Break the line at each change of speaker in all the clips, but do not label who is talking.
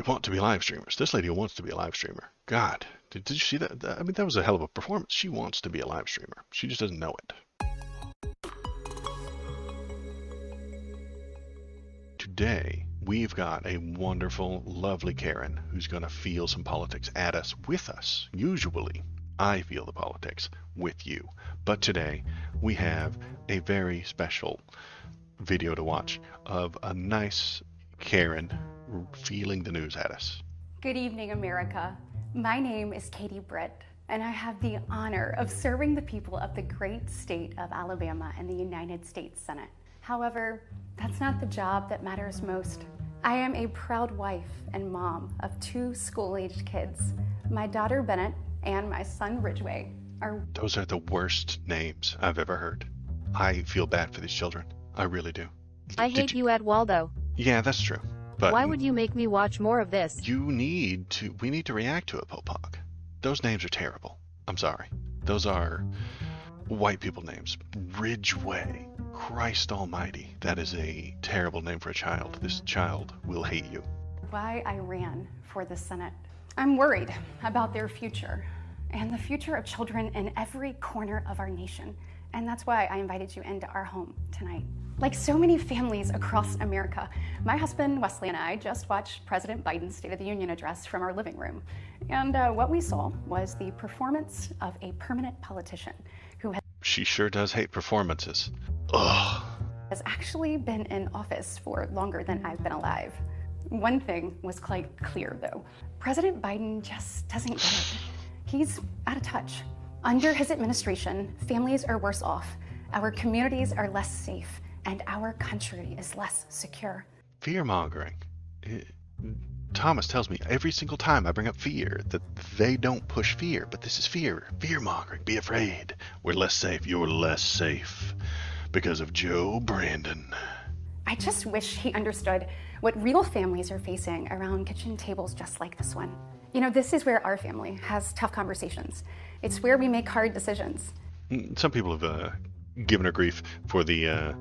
want to be live streamers. This lady wants to be a live streamer. God, did you see that? I mean, that was a hell of a performance. She wants to be a live streamer. She just doesn't know it. Today, we've got a wonderful, lovely Karen who's going to feel some politics at us with us. Usually, I feel the politics with you. But today, we have a very special video to watch of a nice Karen feeling the news at us.
Good evening, America. My name is Katie Britt, and I have the honor of serving the people of the great state of Alabama in the United States Senate. However, that's not the job that matters most. I am a proud wife and mom of 2 school-aged kids. My daughter Bennett and my son Ridgway are...
Those are the worst names I've ever heard. I feel bad for these children. I really do.
I hate you at Waldo.
Yeah, that's true. But
why would you make me watch more of this?
we need to react to it, Popog. Those names are terrible. I'm sorry. Those are white people names. Ridgeway. Christ almighty. That is a terrible name for a child. This child will hate you.
why I ran for the Senate. I'm worried about their future and the future of children in every corner of our nation. And that's why I invited you into our home tonight. Like so many families across America, my husband Wesley and I just watched President Biden's State of the Union address from our living room. And what we saw was the performance of a permanent politician who
She sure does hate performances. Ugh.
has actually been in office for longer than I've been alive. One thing was quite clear, though. President Biden just doesn't get it. He's out of touch. Under his administration, families are worse off, our communities are less safe, and our country is less secure.
Fearmongering. Thomas tells me every single time I bring up fear that they don't push fear, but this is fear. Fearmongering. Be afraid. We're less safe. You're less safe because of Joe Brandon.
I just wish he understood what real families are facing around kitchen tables just like this one. You know, this is where our family has tough conversations. It's where we make hard decisions.
Some people have given her grief for the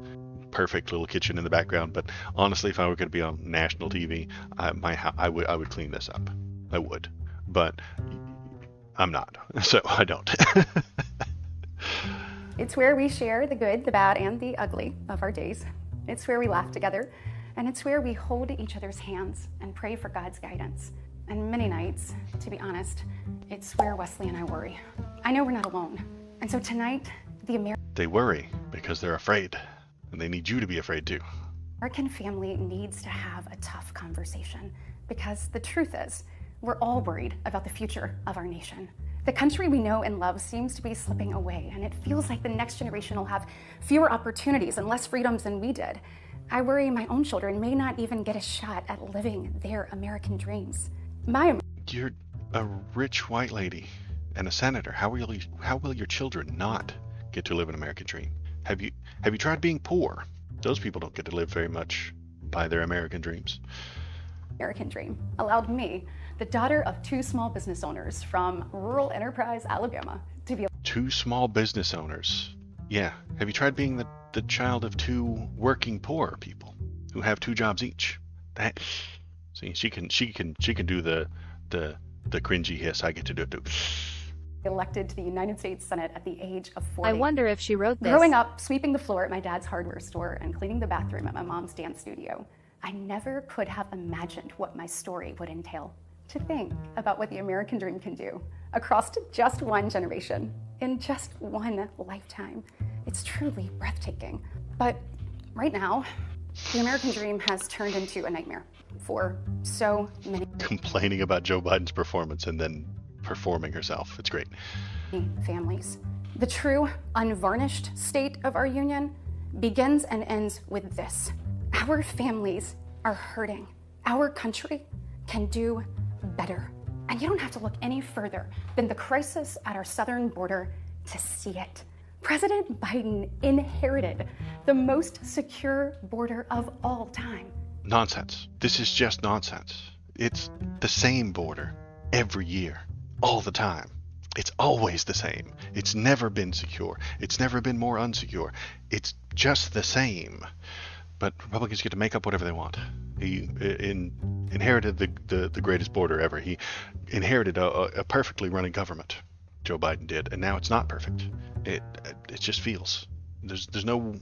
perfect little kitchen in the background, but honestly, if I were going to be on national TV, I would clean this up. I would, but I'm not, so I don't.
It's where we share the good, the bad, and the ugly of our days. It's where we laugh together, and it's where we hold each other's hands and pray for God's guidance. And many nights, to be honest, it's where Wesley and I worry. I know we're not alone. And so tonight,
They worry because they're afraid, and they need you to be afraid too.
American family needs to have a tough conversation because the truth is, we're all worried about the future of our nation. The country we know and love seems to be slipping away, and it feels like the next generation will have fewer opportunities and less freedoms than we did. I worry my own children may not even get a shot at living their American dreams.
You're a rich white lady and a senator. How will your children not get to live an American dream? Have you tried being poor? Those people don't get to live very much by their American dreams.
American dream allowed me, the daughter of 2 small business owners from rural Enterprise, Alabama, to be
2 small business owners. Yeah. Have you tried being the child of 2 working poor people who have 2 jobs each? That, see, she can do the cringy hiss. I get to do it too.
elected to the United States Senate at the age of 40.
I wonder if she wrote this.
Growing up, sweeping the floor at my dad's hardware store and cleaning the bathroom at my mom's dance studio, I never could have imagined what my story would entail. To think about what the American dream can do across just one generation, in just one lifetime. It's truly breathtaking. But right now, the American dream has turned into a nightmare for so many
Complaining about Joe Biden's performance and then performing herself. It's great.
families. The true, unvarnished state of our union begins and ends with this. Our families are hurting. Our country can do better. And you don't have to look any further than the crisis at our southern border to see it. President Biden inherited the most secure border of all time.
Nonsense. This is just nonsense. It's the same border every year, all the time. It's always the same. It's never been secure. It's never been more unsecure. It's just the same. But Republicans get to make up whatever they want. He inherited the greatest border ever. He inherited a perfectly running government. Joe Biden did, and now it's not perfect. It just feels. There's no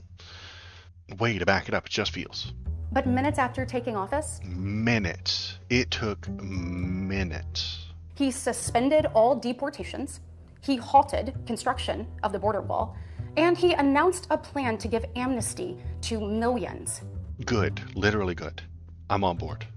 way to back it up. It just feels.
But minutes after taking office,
Minutes. It took minutes.
he suspended all deportations, he halted construction of the border wall, and he announced a plan to give amnesty to millions.
Good. Literally good. I'm on board.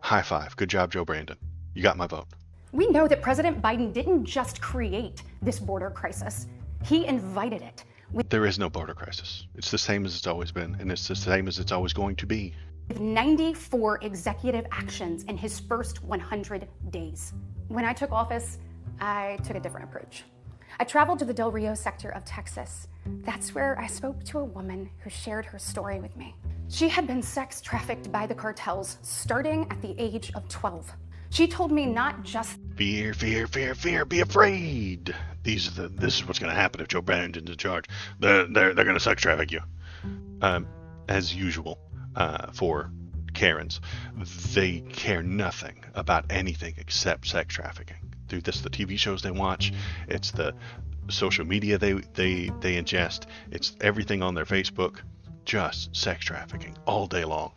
High five. Good job, Joe Brandon. You got my vote.
We know that President Biden didn't just create this border crisis, he invited it.
There is no border crisis. It's the same as it's always been, and it's the same as it's always going to be.
With 94 executive actions in his first 100 days. When I took office, I took a different approach. I traveled to the Del Rio sector of Texas. That's where I spoke to a woman who shared her story with me. She had been sex trafficked by the cartels starting at the age of 12. She told me not just
Fear, fear, fear, fear. Be afraid. This is what's going to happen if Joe Brandon's in charge. They're going to sex traffic you. As usual, for Karens, they care nothing about anything except sex trafficking. Through this, the TV shows they watch, it's the social media they ingest, it's everything on their Facebook, just sex trafficking all day long.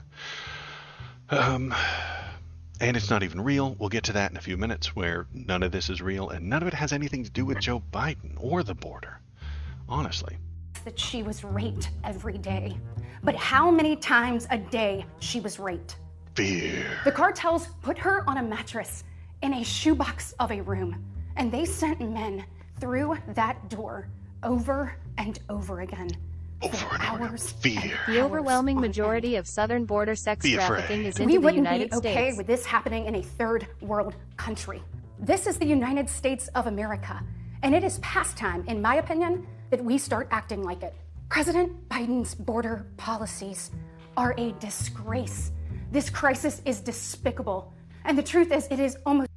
And it's not even real. We'll get to that in a few minutes, where none of this is real, and none of it has anything to do with Joe Biden or the border. Honestly.
that she was raped every day. But how many times a day she was raped?
Fear.
The cartels put her on a mattress in a shoebox of a room, and they sent men through that door over and over again.
Over and over.
Hours.
Fear.
The overwhelming majority of southern border sex
Be
trafficking
afraid.
is
We
into the
wouldn't
United
be okay
States.
with this happening in a third world country. This is the United States of America, and it is past time, in my opinion, that we start acting like it. President Biden's border policies are a disgrace. This crisis is despicable, and the truth is, it is almost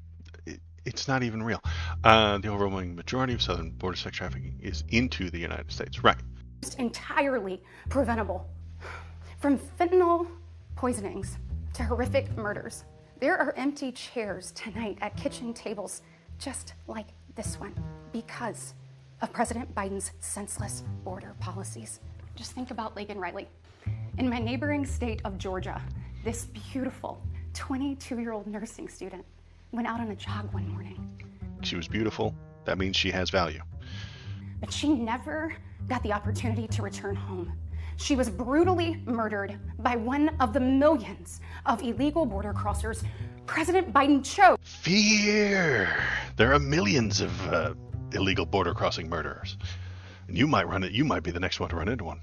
It's not even real. The overwhelming majority of southern border sex trafficking is into the United States. Right.
entirely preventable. From fentanyl poisonings to horrific murders, there are empty chairs tonight at kitchen tables just like this one because of President Biden's senseless border policies. Just think about Laken Riley. In my neighboring state of Georgia, this beautiful 22-year-old nursing student went out on a jog one morning,
She was beautiful. That means she has value.
but she never got the opportunity to return home. She was brutally murdered by one of the millions of illegal border crossers President Biden chose
Fear. There are millions of illegal border crossing murderers. And you might run it. You might be the next one to run into one.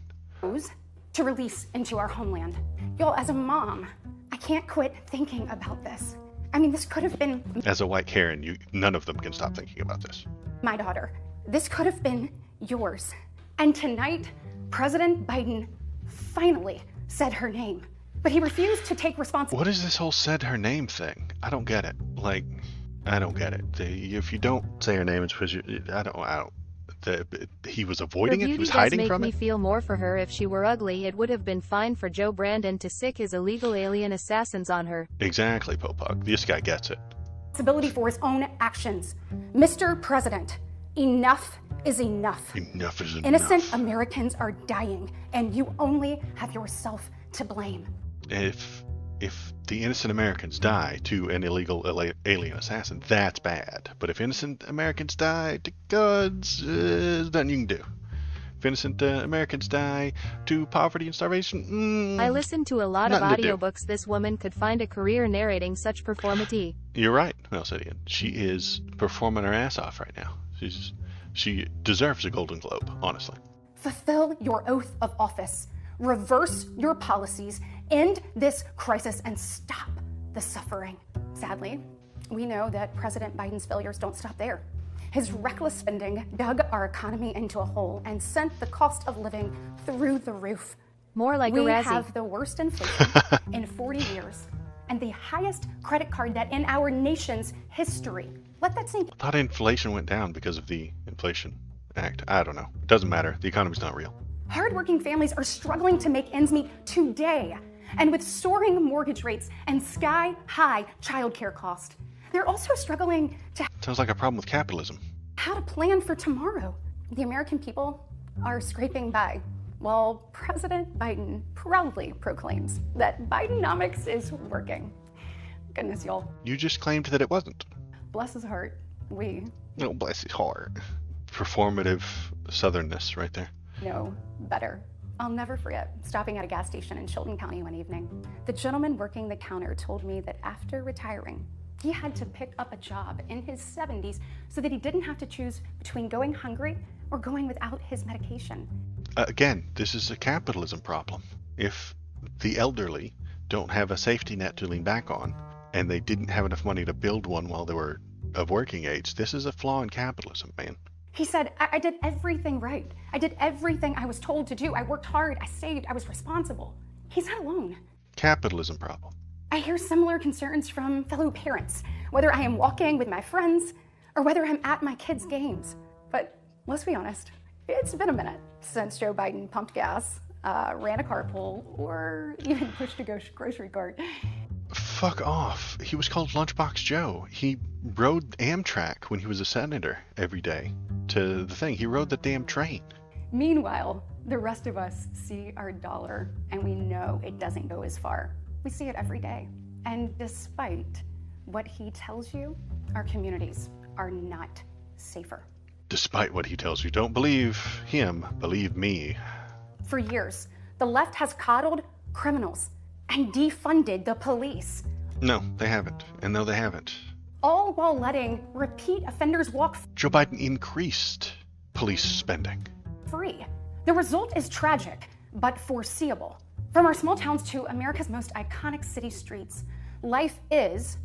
to release into our homeland. Y'all, as a mom, I can't quit thinking about this. I mean, this could have been
As a white Karen, none of them can stop thinking about this.
my daughter. This could have been yours. And tonight, President Biden finally said her name, but he refused to take responsibility.
What is this whole said her name thing? I don't get it. Like, I don't get it. If you don't say her name, it's because he was
Her
avoiding it. He
beauty
was
does
hiding
make
from
me
it.
feel more for her. If she were ugly, it would have been fine for Joe Brandon to sick his illegal alien assassins on her.
Exactly, Popok. This guy gets it.
For his own actions. Mr. President, enough is enough.
Enough is enough.
Innocent Americans are dying, and you only have yourself to blame.
If the innocent Americans die to an illegal alien assassin, that's bad. But if innocent Americans die to guns, there's nothing you can do. If innocent Americans die to poverty and starvation,
I listened to a lot of
nothing to do.
audiobooks. This woman could find a career narrating such performity.
You're right, Nelsidian. She is performing her ass off right now. She deserves a Golden Globe, honestly.
Fulfill your oath of office. Reverse your policies. End this crisis and stop the suffering. Sadly, we know that President Biden's failures don't stop there. His reckless spending dug our economy into a hole and sent the cost of living through the roof.
More like
We
a Razzie.
have the worst inflation in 40 years and the highest credit card debt in our nation's history. Let that sink in.
I thought inflation went down because of the Inflation Act. I don't know. It doesn't matter. The economy's not real.
Hardworking families are struggling to make ends meet today. and with soaring mortgage rates and sky-high childcare costs. They're also struggling to
Sounds like a problem with capitalism.
how to plan for tomorrow. The American people are scraping by, while President Biden proudly proclaims that Bidenomics is working. Goodness, y'all.
You just claimed that it wasn't.
Bless his heart. We
Oh, bless his heart. Performative southernness right there.
know better. I'll never forget stopping at a gas station in Chilton County one evening. The gentleman working the counter told me that after retiring, he had to pick up a job in his 70s so that he didn't have to choose between going hungry or going without his medication.
Again, this is a capitalism problem. If the elderly don't have a safety net to lean back on, and they didn't have enough money to build one while they were of working age, this is a flaw in capitalism, man.
He said, I did everything right. I did everything I was told to do. I worked hard, I saved, I was responsible. He's not alone.
Capitalism problem.
I hear similar concerns from fellow parents, whether I am walking with my friends or whether I'm at my kids' games. But let's be honest, it's been a minute since Joe Biden pumped gas, ran a carpool, or even pushed a grocery cart.
Fuck off. He was called Lunchbox Joe. He rode Amtrak when he was a senator every day to the thing. He rode the damn train.
Meanwhile, the rest of us see our dollar and we know it doesn't go as far. We see it every day. And despite what he tells you, our communities are not safer.
Despite what he tells you, don't believe him, believe me.
For years, the left has coddled criminals and defunded the police,
No, they haven't. And no, they haven't.
all while letting repeat offenders walk
Joe Biden increased police spending.
free. The result is tragic, but foreseeable. From our small towns to America's most iconic city streets, life is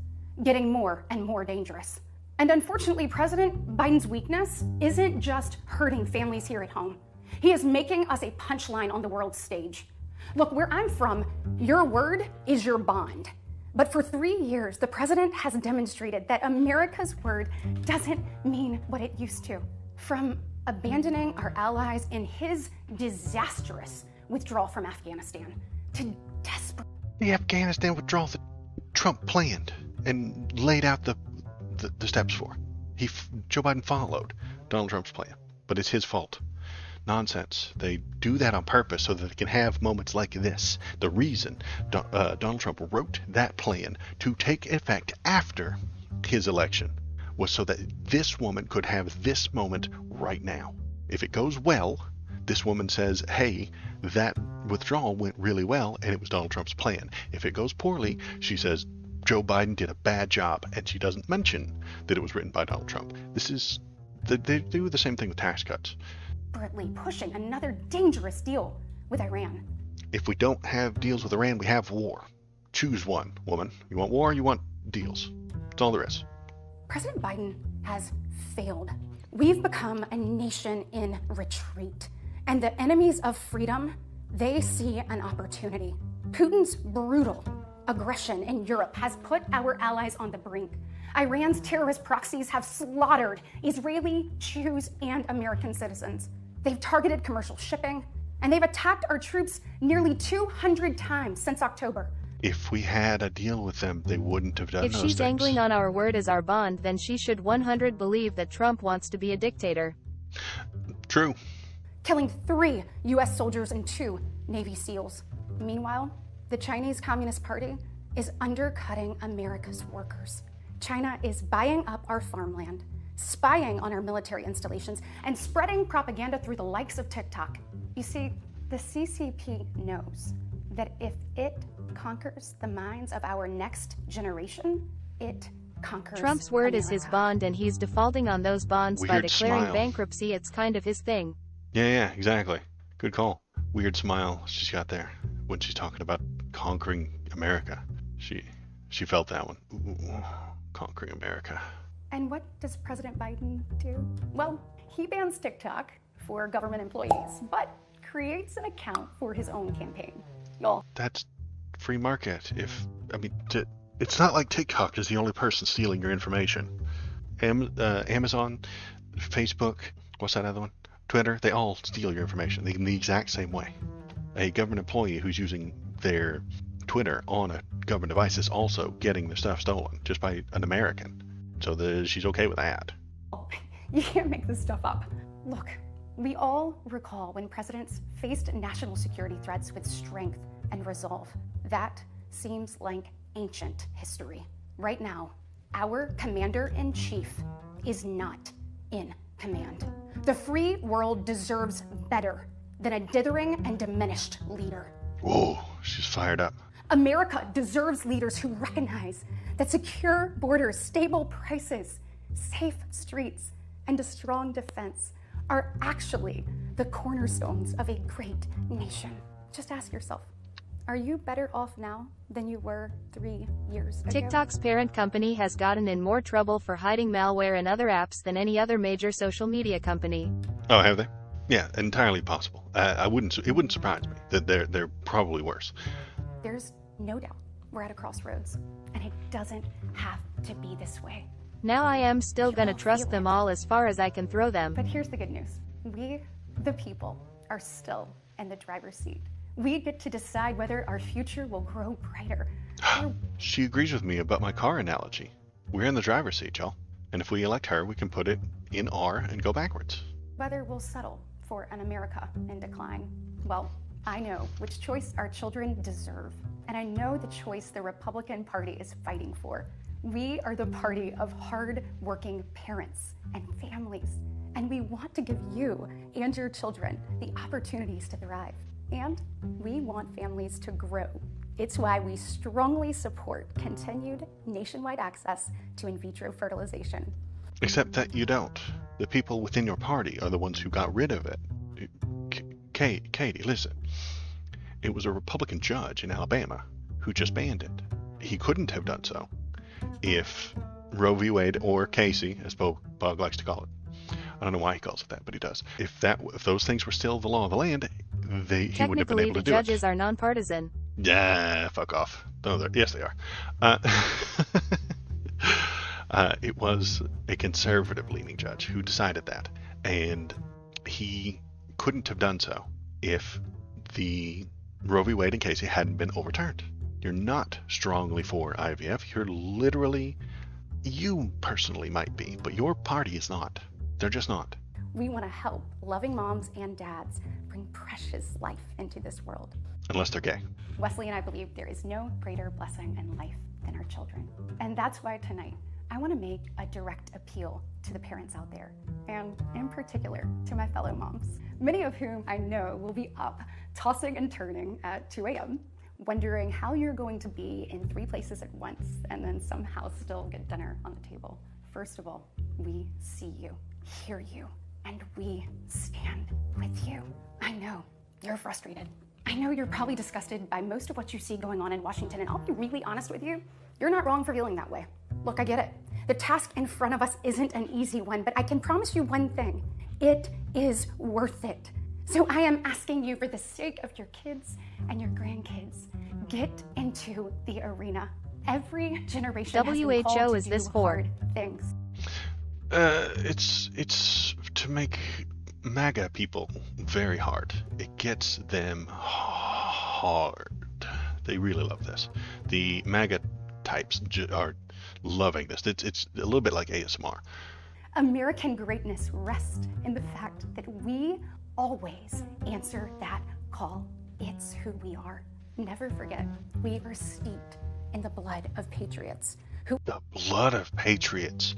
getting more and more dangerous. And unfortunately, President Biden's weakness isn't just hurting families here at home. He is making us a punchline on the world stage. Look, where I'm from, your word is your bond. But for 3 years, the president has demonstrated that America's word doesn't mean what it used to. From abandoning our allies in his disastrous withdrawal from Afghanistan to desperate.
The Afghanistan withdrawal that Trump planned and laid out the steps for. Joe Biden followed Donald Trump's plan, but it's his fault. Nonsense. They do that on purpose so that they can have moments like this. The reason Donald Trump wrote that plan to take effect after his election was so that this woman could have this moment right now. If it goes well, this woman says, hey, that withdrawal went really well and it was Donald Trump's plan. If it goes poorly, she says, Joe Biden did a bad job, and she doesn't mention that it was written by Donald Trump. They do the same thing with tax cuts.
Desperately pushing another dangerous deal with Iran.
If we don't have deals with Iran, we have war. Choose one, woman. You want war, you want deals. That's all there is.
President Biden has failed. We've become a nation in retreat, and the enemies of freedom, they see an opportunity. Putin's brutal aggression in Europe has put our allies on the brink. Iran's terrorist proxies have slaughtered Israeli, Jews, and American citizens. They've targeted commercial shipping, and they've attacked our troops nearly 200 times since October.
If we had a deal with them, they wouldn't have done
If
those
she's
things.
angling on our word as our bond, then she should 100 believe that Trump wants to be a dictator.
True.
Killing 3 U.S. soldiers and 2 Navy SEALs. Meanwhile, the Chinese Communist Party is undercutting America's workers. China is buying up our farmland, spying on our military installations, and spreading propaganda through the likes of TikTok. You see, the CCP knows that if it conquers the minds of our next generation, it conquers
Trump's word is his
America.
bond, and he's defaulting on those bonds by
Weird
declaring
smile.
bankruptcy. It's kind of his thing.
Yeah, exactly. Good call. Weird smile she's got there when she's talking about conquering America. She felt that one. Ooh, conquering America.
And what does President Biden do? Well, he bans TikTok for government employees, but creates an account for his own campaign. Y'all,
That's free market. It's not like TikTok is the only person stealing your information. Amazon, Facebook, what's that other one? Twitter, they all steal your information in the exact same way. A government employee who's using their Twitter on a government device is also getting their stuff stolen just by an American. So she's okay with that.
You can't make this stuff up. Look, we all recall when presidents faced national security threats with strength and resolve. That seems like ancient history. Right now, our commander-in-chief is not in command. The free world deserves better than a dithering and diminished leader.
Whoa, she's fired up.
America deserves leaders who recognize that secure borders, stable prices, safe streets, and a strong defense are actually the cornerstones of a great nation. Just ask yourself, are you better off now than you were 3 years ago?
TikTok's parent company has gotten in more trouble for hiding malware in other apps than any other major social media company.
Oh, have they? Yeah, entirely possible. It wouldn't surprise me that they're probably worse.
There's no doubt we're at a crossroads, and it doesn't have to be this way.
Now I am still gonna trust them all as far as I can throw them.
But here's the good news. We, the people, are still in the driver's seat. We get to decide whether our future will grow brighter.
She agrees with me about my car analogy. We're in the driver's seat, y'all. And if we elect her, we can put it in R and go backwards.
Whether we'll settle for an America in decline. Well, I know which choice our children deserve. And I know the choice the Republican Party is fighting for. We are the party of hard-working parents and families. And we want to give you and your children the opportunities to thrive. And we want families to grow. It's why we strongly support continued nationwide access to in vitro fertilization.
Except that you don't. The people within your party are the ones who got rid of it. Katie, listen. It was a Republican judge in Alabama who just banned it. He couldn't have done so if Roe v. Wade, or Casey, as Bog likes to call it. I don't know why he calls it that, but he does. If those things were still the law of the land, he wouldn't have been able to do it.
Technically, the judges are nonpartisan.
Yeah, fuck off. No, yes, they are. It was a conservative-leaning judge who decided that, and he couldn't have done so if the Roe v. Wade and Casey hadn't been overturned. You're not strongly for IVF. You're literally, you personally might be, but your party is not. They're just not.
We want to help loving moms and dads bring precious life into this world.
Unless they're gay.
Wesley and I believe there is no greater blessing in life than our children. And that's why tonight, I want to make a direct appeal to the parents out there, and in particular to my fellow moms, many of whom I know will be up, tossing and turning at 2 a.m., wondering how you're going to be in 3 places at once and then somehow still get dinner on the table. First of all, we see you, hear you, and we stand with you. I know you're frustrated. I know you're probably disgusted by most of what you see going on in Washington, and I'll be really honest with you, you're not wrong for feeling that way. Look, I get it. The task in front of us isn't an easy one, but I can promise you one thing. It is worth it. So I am asking you, for the sake of your kids and your grandkids, get into the arena. Every generation has been called to do hard things.
It's to make MAGA people very hard. It gets them hard. They really love this. The MAGA types are loving this. It's a little bit like ASMR.
American greatness rests in the fact that we always answer that call. It's who we are. Never forget, we are steeped in the blood of patriots.
The blood of patriots.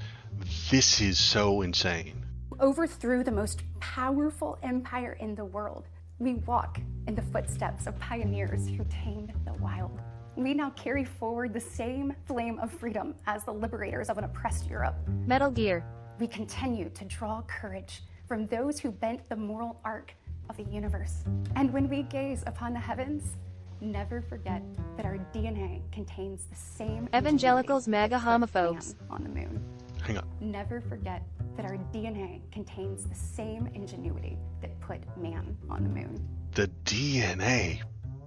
This is so insane.
Overthrew the most powerful empire in the world. We walk in the footsteps of pioneers who tamed the wild. We now carry forward the same flame of freedom as the liberators of an oppressed Europe.
Metal Gear.
We continue to draw courage from those who bent the moral arc of the universe. And when we gaze upon the heavens, never forget that our DNA contains the same
Evangelicals, MAGA homophobes.
On the moon.
Hang on.
Never forget that our DNA contains the same ingenuity that put man on the moon.
The DNA?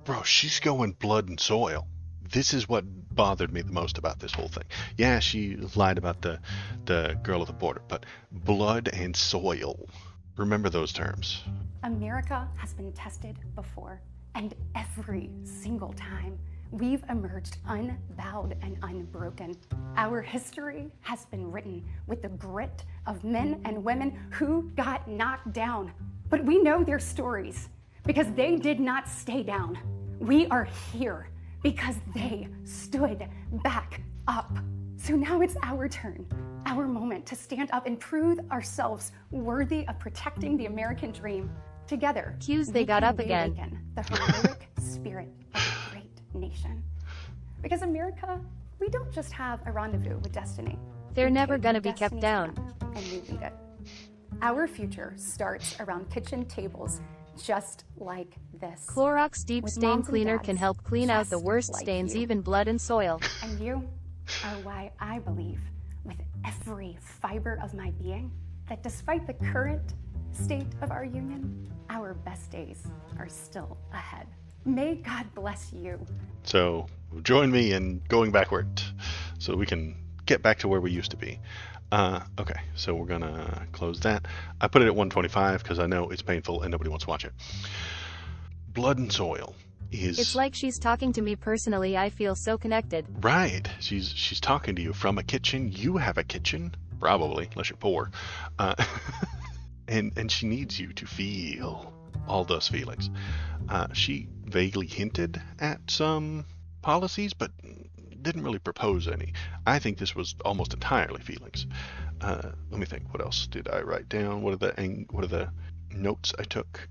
Bro, she's going blood and soil. This is what bothered me the most about this whole thing. Yeah, she lied about the girl at the border, but blood and soil. Remember those terms.
America has been tested before, and every single time we've emerged unbowed and unbroken. Our history has been written with the grit of men and women who got knocked down. But we know their stories because they did not stay down. We are here because they stood back up. So now it's our turn, our moment to stand up and prove ourselves worthy of protecting the American dream. Together,
Cues they got up again.
Reawaken the heroic spirit of a great nation. Because America, we don't just have a rendezvous with destiny.
They're
We
never
take
gonna be
destiny's
kept down.
hand and we lead it. Our future starts around kitchen tables just like this.
Clorox Deep
With
Stain
moms and
Cleaner
dads
can help clean out the
just
worst
like
stains,
you.
even blood and soil.
And you are why I believe with every fiber of my being that despite the current state of our union, our best days are still ahead. May God bless you.
So join me in going backward so we can get back to where we used to be. Okay, so we're gonna close that. I put it at 125 because I know it's painful and nobody wants to watch it. Blood and soil is...
It's like she's talking to me personally. I feel so connected.
Right. She's talking to you from a kitchen. You have a kitchen, probably, unless you're poor. And she needs you to feel all those feelings. She vaguely hinted at some policies, but didn't really propose any. I think this was almost entirely feelings. Let me think. What else did I write down? What are the notes I took?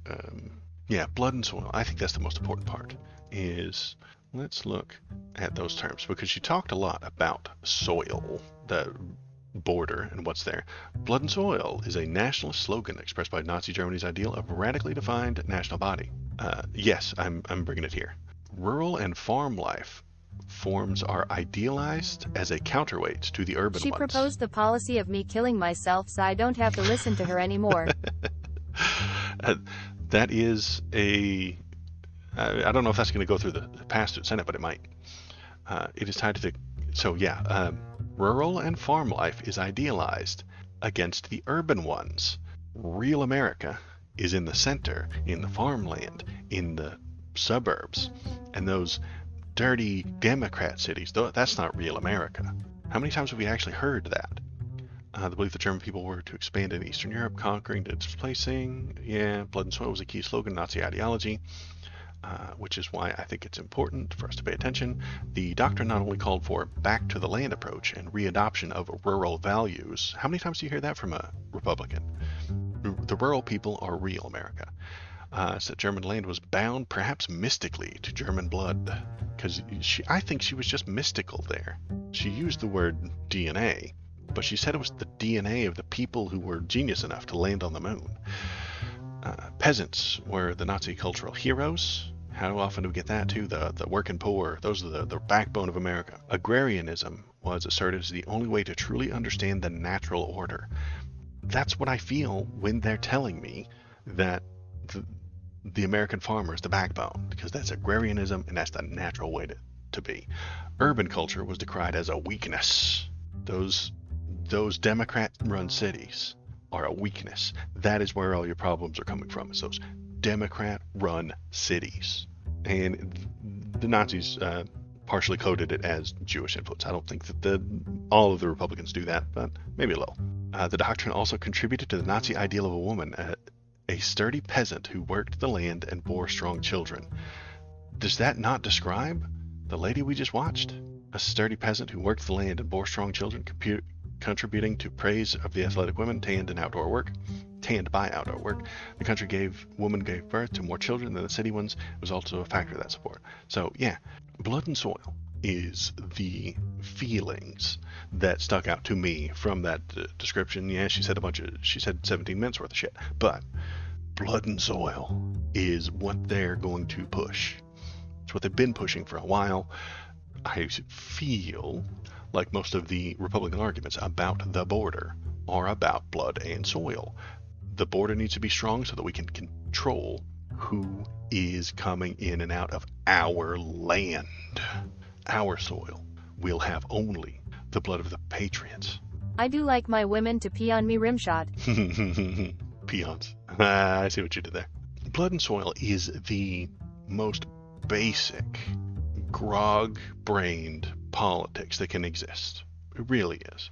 Yeah, blood and soil. I think that's the most important part. Let's look at those terms because she talked a lot about soil, the border and what's there. Blood and soil is a nationalist slogan expressed by Nazi Germany's ideal of a radically defined national body. Yes, I'm bringing it here. Rural and farm life forms are idealized as a counterweight to the urban
She
ones.
proposed the policy of me killing myself so I don't have to listen to her anymore.
That is a... I don't know if that's going to go through the pass through the Senate, but it might. It is tied to the... So yeah, rural and farm life is idealized against the urban ones. Real America is in the center, in the farmland, in the suburbs, and those dirty Democrat cities. That's not real America. How many times have we actually heard that? The belief that German people were to expand in Eastern Europe, conquering to displacing. Yeah, blood and soil was a key slogan, Nazi ideology, which is why I think it's important for us to pay attention. The doctrine not only called for back to the land approach and readoption of rural values. How many times do you hear that from a Republican? The rural people are real America. Said German land was bound, perhaps mystically, to German blood. Because I think she was just mystical there. She used the word DNA, but she said it was the DNA of the people who were genius enough to land on the moon. Peasants were the Nazi cultural heroes. How often do we get that too? The working poor, those are the backbone of America. Agrarianism was asserted as the only way to truly understand the natural order. That's what I feel when they're telling me that the American farmer is the backbone, because that's agrarianism and that's the natural way to be. Urban culture was decried as a weakness. Those Democrat-run cities are a weakness. That is where all your problems are coming from. It's those Democrat-run cities. And the Nazis partially coded it as Jewish influence. I don't think that all of the Republicans do that, but maybe a little. The doctrine also contributed to the Nazi ideal of a woman, a sturdy peasant who worked the land and bore strong children. Does that not describe the lady we just watched? A sturdy peasant who worked the land and bore strong children, contributing to praise of the athletic women tanned by outdoor work. The woman gave birth to more children than the city ones. It was also a factor of that support. So yeah, blood and soil is the feelings that stuck out to me from that description. Yeah, she said 17 minutes worth of shit, but blood and soil is what they're going to push. It's what they've been pushing for a while. I feel like most of the Republican arguments about the border are about blood and soil. The border needs to be strong so that we can control who is coming in and out of our land, our soil. We'll have only the blood of the patriots.
I do like my women to pee on me rimshot.
Peons. I see what you did there. Blood and soil is the most basic grog-brained politics that can exist. It really is.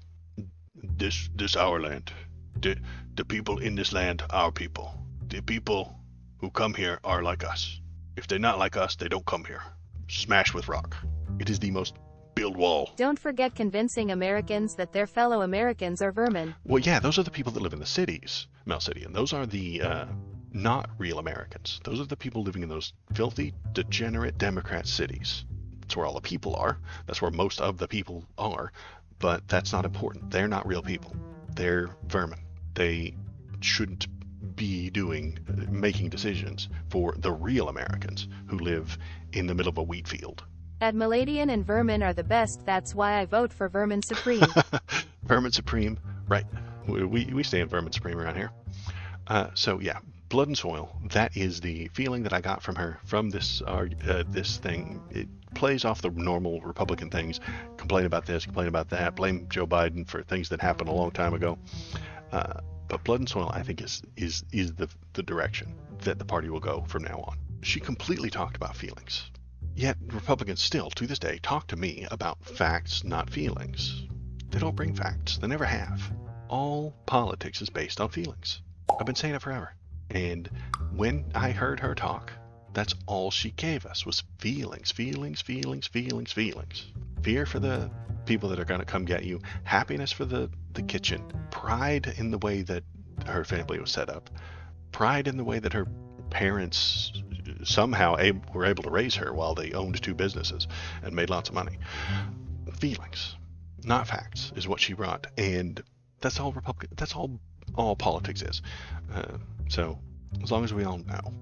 This our land. The people in this land, our people. The people who come here are like us. If they're not like us, they don't come here. Smash with rock. It is the most build wall.
Don't forget convincing Americans that their fellow Americans are vermin.
Well, yeah, those are the people that live in the cities, Melcidian. Those are the not real Americans. Those are the people living in those filthy, degenerate Democrat cities. That's where all the people are. That's where most of the people are. But that's not important. They're not real people. They're vermin. They shouldn't be making decisions for the real Americans who live in the middle of a wheat field.
Admiladian and vermin are the best. That's why I vote for Vermin Supreme.
Vermin Supreme, right. We stand Vermin Supreme around here. So yeah, blood and soil. That is the feeling that I got from her, from this thing. It plays off the normal Republican things. Complain about this, complain about that, blame Joe Biden for things that happened a long time ago. But blood and soil, I think, is the direction that the party will go from now on. She completely talked about feelings. Yet Republicans still, to this day, talk to me about facts, not feelings. They don't bring facts. They never have. All politics is based on feelings. I've been saying it forever. And when I heard her talk, that's all she gave us was feelings, feelings, feelings, feelings, feelings. Fear for the people that are going to come get you. Happiness for the kitchen. Pride in the way that her family was set up. Pride in the way that her parents somehow were able to raise her while they owned 2 businesses and made lots of money. Feelings, not facts, is what she brought, and that's all That's all politics is. So as long as we all know,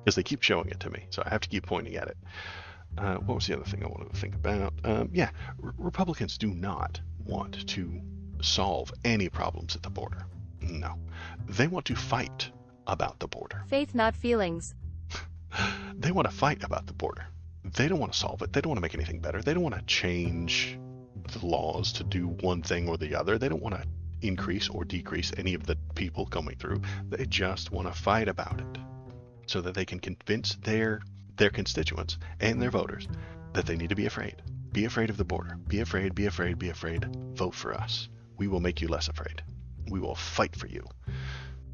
because they keep showing it to me, so I have to keep pointing at it. What was the other thing I wanted to think about? Republicans do not want to solve any problems at the border. No, they want to fight about the border.
Faith, not feelings.
They want to fight about the border. They don't want to solve it. They don't want to make anything better. They don't want to change the laws to do one thing or the other. They don't want to increase or decrease any of the people coming through. They just want to fight about it so that they can convince their constituents and their voters that they need to be afraid. Be afraid of the border. Be afraid, be afraid, be afraid. Vote for us. We will make you less afraid. We will fight for you.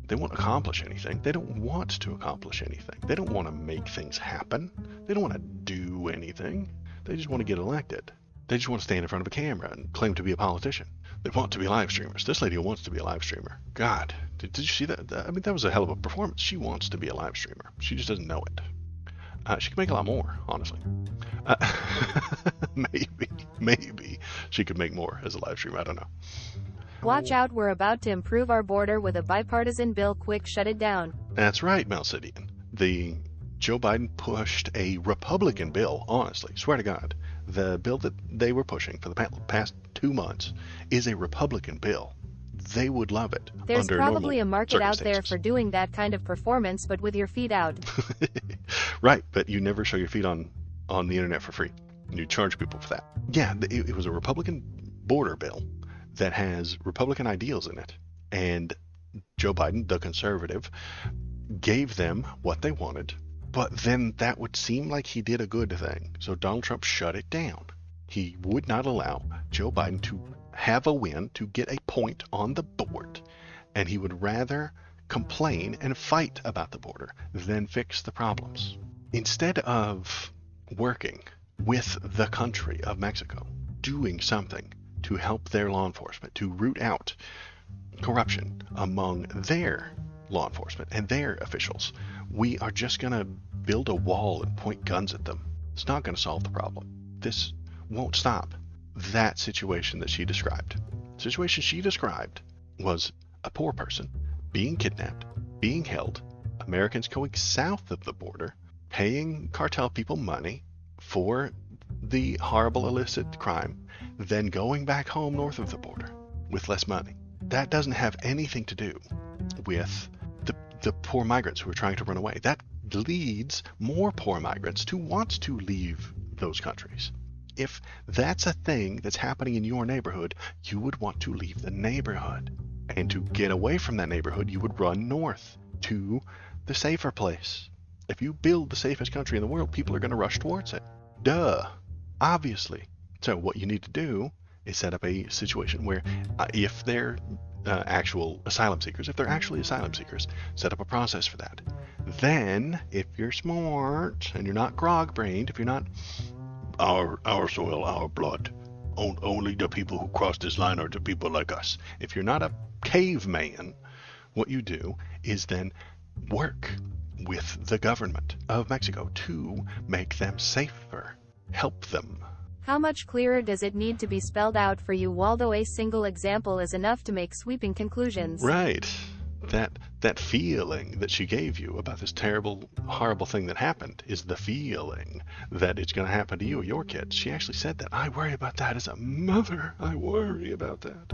They won't accomplish anything. They don't want to accomplish anything. They don't want to make things happen. They don't want to do anything. They just want to get elected. They just want to stand in front of a camera and claim to be a politician. They want to be live streamers. This lady wants to be a live streamer. God, did you see that? I mean, that was a hell of a performance. She wants to be a live streamer. She just doesn't know it. She could make a lot more, honestly. Maybe she could make more as a live streamer. I don't know.
Watch out, we're about to improve our border with a bipartisan bill. Quick, shut it down.
That's right, Melcidian. Joe Biden pushed a Republican bill, honestly, swear to God. The bill that they were pushing for the past 2 months is a Republican bill. They would love it.
There's probably a market out there for doing that kind of performance, but with your feet out.
Right, but you never show your feet on the internet for free. You charge people for that. Yeah, it was a Republican border bill that has Republican ideals in it. And Joe Biden, the conservative, gave them what they wanted, but then that would seem like he did a good thing. So Donald Trump shut it down. He would not allow Joe Biden to have a win, to get a point on the board, and he would rather complain and fight about the border than fix the problems. Instead of working with the country of Mexico, doing something to help their law enforcement, to root out corruption among their law enforcement and their officials, we are just going to build a wall and point guns at them. It's not going to solve the problem. This won't stop that situation that she described. The situation she described was a poor person being kidnapped, being held, Americans going south of the border, paying cartel people money for the horrible illicit crime, then going back home north of the border with less money. That doesn't have anything to do with the poor migrants who are trying to run away. That leads more poor migrants to want to leave those countries. If that's a thing that's happening in your neighborhood, you would want to leave the neighborhood. And to get away from that neighborhood, you would run north to the safer place. If you build the safest country in the world, people are going to rush towards it. Duh. Obviously. So what you need to do is set up a situation where if they're actual asylum seekers, if they're actually asylum seekers, set up a process for that. Then, if you're smart and you're not grog-brained, if you're not our soil, our blood, only the people who cross this line are the people like us. If you're not a caveman, what you do is then work with the government of Mexico to make them safer, help them.
How much clearer does it need to be spelled out for you, Waldo? A single example is enough to make sweeping conclusions.
Right. That feeling that she gave you about this terrible, horrible thing that happened is the feeling that it's going to happen to you or your kids. She actually said that. I worry about that as a mother. I worry about that.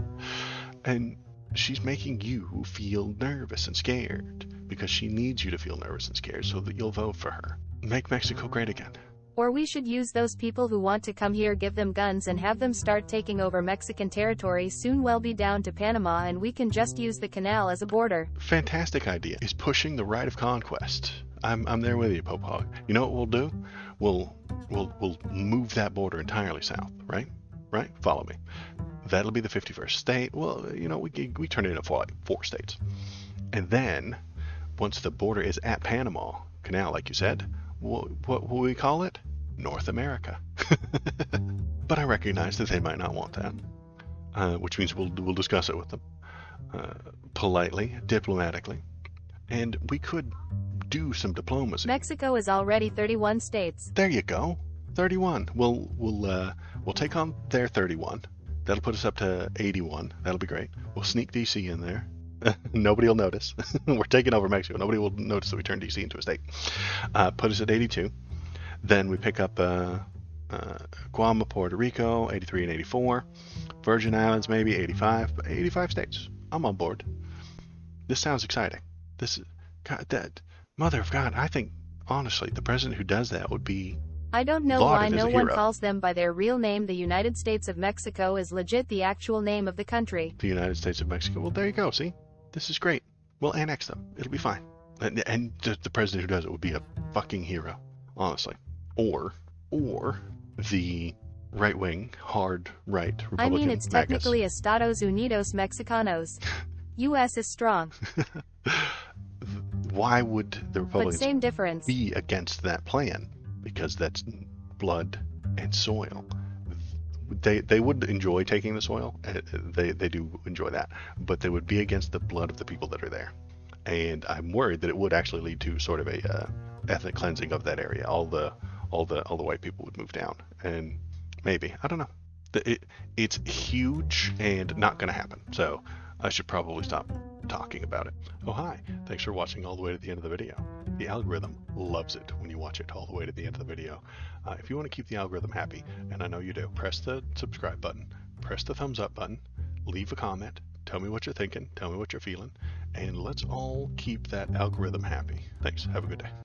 And she's making you feel nervous and scared because she needs you to feel nervous and scared so that you'll vote for her. Make Mexico great again.
Or we should use those people who want to come here, give them guns and have them start taking over Mexican territory. Soon we'll be down to Panama and we can just use the canal as a border.
Fantastic idea. Is pushing the right of conquest. I'm there with you, Pope Hog. You know what we'll do? We'll move that border entirely south, right? Right? Follow me. That'll be the 51st state. Well, you know, we turn it into four states. And then, once the border is at Panama Canal, like you said, what will we call it? North America. But I recognize that they might not want that, which means we'll discuss it with them politely, diplomatically, and we could do some diplomacy.
Mexico is already 31 states.
There you go, 31. We'll take on their 31. That'll put us up to 81. That'll be great. We'll sneak DC in there. Nobody will notice. We're taking over Mexico. Nobody will notice that we turned DC into a state. Put us at 82. Then we pick up Guam, Puerto Rico, 83 and 84. Virgin Islands, maybe 85. But 85 states. I'm on board. This sounds exciting. This is, God, that mother of God. I think, honestly, the president who does that would be
I don't know why
lauded as
no
a
one
hero.
calls them by their real name. The United States of Mexico is legit the actual name of the country.
The United States of Mexico. Well, there you go. See? This is great. We'll annex them. It'll be fine. And the president who does it would be a fucking hero, honestly. Or the right-wing, hard right Republican
I mean, it's
maggots.
technically Estados Unidos Mexicanos. U.S. is strong.
Why would the
But
Republicans
same difference.
be against that plan? Because that's blood and soil. They would enjoy taking the soil. They do enjoy that, but they would be against the blood of the people that are there. And I'm worried that it would actually lead to sort of a ethnic cleansing of that area. All the white people would move down, and maybe, I don't know. It's huge and not going to happen. So I should probably stop talking about it. Oh, hi. Thanks for watching all the way to the end of the video. The algorithm loves it when you watch it all the way to the end of the video. If you want to keep the algorithm happy, and I know you do, press the subscribe button, press the thumbs up button, leave a comment, tell me what you're thinking, tell me what you're feeling, and let's all keep that algorithm happy. Thanks. Have a good day.